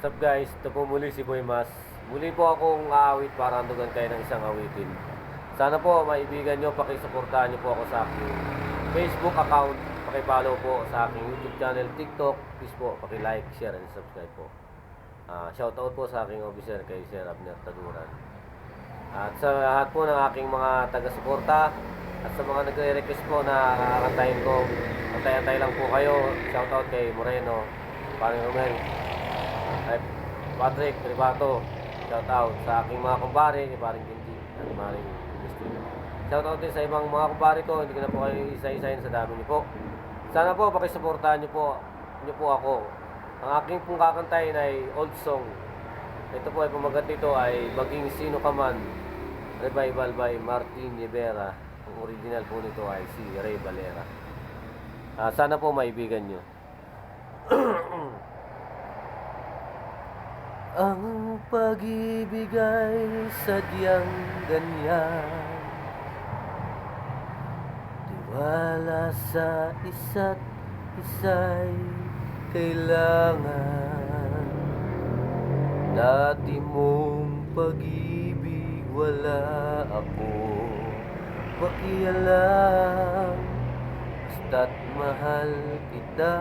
What's up guys? Ito po muli si Boy Mas. Muli po akong aawit para handugan kayo ng isang awitin. Sana po maibigan nyo, pakisuportahan nyo po ako sa aking Facebook account. Pakipollow po sa aking YouTube channel, TikTok. Please po, pakilike, share, and subscribe po. Shoutout po sa aking officer kay Sir Abner Taduran. At sa lahat po ng aking mga taga-suporta at sa mga nagre-request po na kakantahin ko, antay-antay lang po kayo. Shoutout kay Moreno, Paring Romel, ay Patrick Ribato, shout out sa aking mga kumpare, ni Paring Kinti at Paring Christine. Shout out din sa ibang mga kumpare ko, hindi ko na po kayo isa-isahin sa dami niyo po. Sana po pakisuportahan niyo po ako. Ang aking pong kakantahin ay old song. Ito po ay pamagat nito ay Baging Sino Ka Man, revival by Martin Rivera. Ang original po nito ay si Ray Valera. Sana po maibigan niyo. Ang pag-ibig ay sadyang ganyan, tiwala sa isa't isa'y kailangan. Dati mong pag-ibig wala ako pakialam, basta't mahal kita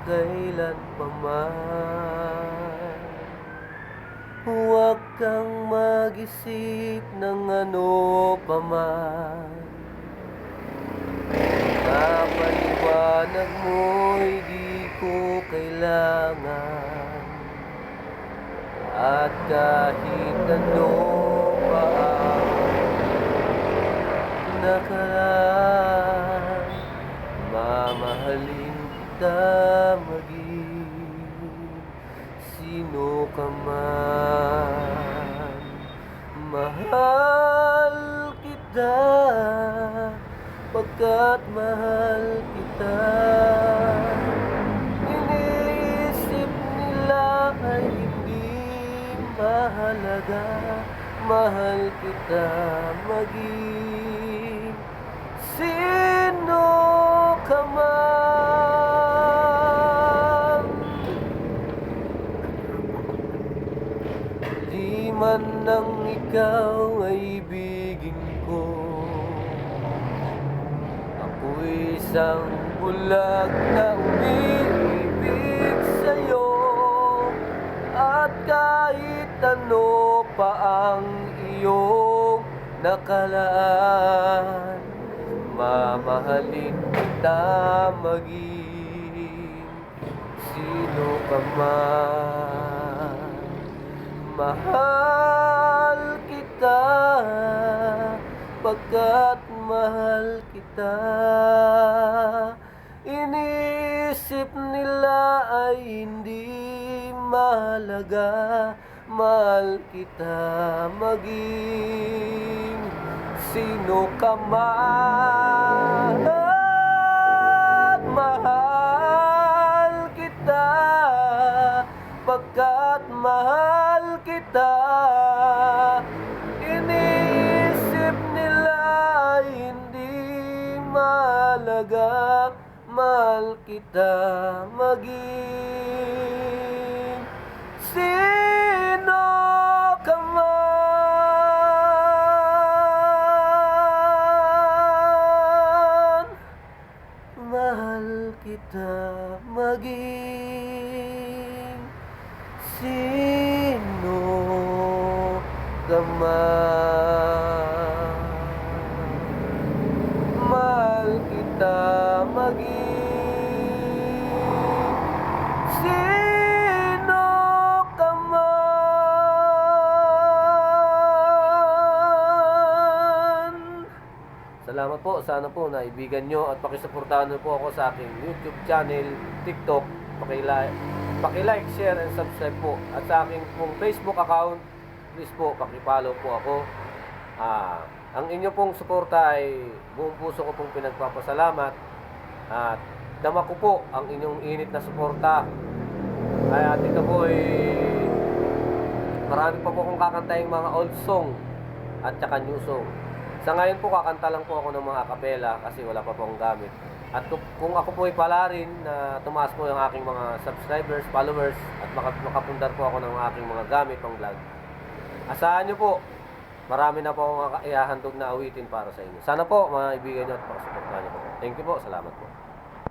kailan pa man. Huwag kang mag-isip ng ano pa man, kapaliwanag mo'y di ko kailangan. At kahit ano pa ang nakaraan, mamahalin kita maging sino ka man. Mahal kita pagkat mahal kita. Iniisip nila ay hindi mahalaga. Mahal kita maging sino ka man. Di man nang ikaw ay ibigin ko, ako'y isang bulag na umiibig sa'yo. At kahit ano pa ang iyong nakalaan, mamahalin kita maging sino ka man. Mahal kita pagkat mahal kita. Iniisip nila ay hindi mahalaga. Mahal kita maging sino ka man. At mahal kita pagkat mahal kita. Iniisip nila hindi mahalaga. Mahal kita maging sino ka man. Mahal kita maging sino ka man. Mahal kita maging sino ka man. Salamat po. Sana po naibigan nyo at pakisuportahan nyo po ako sa aking YouTube channel, TikTok. Pakilike, share, and subscribe po. At sa aking pong Facebook account, please po, pakipollow po ako. Ang inyo pong suporta ay buong puso ko pong pinagpapasalamat. At dama ko po ang inyong init na suporta. At ito po ay marami pa po kong kakantahing mga old song at saka new song. Sa ngayon po kakanta lang po ako ng mga acapella kasi wala pa po akong gamit. At kung ako po ay pala rin na tumaas po yung aking mga subscribers, followers, at makapundar po ako ng aking mga gamit pang vlog, asahan nyo po, marami na po akong ihahandog na awitin para sa inyo. Sana po, mga ibigan nyo at pakasuportahan nyo po. Thank you po. Salamat po.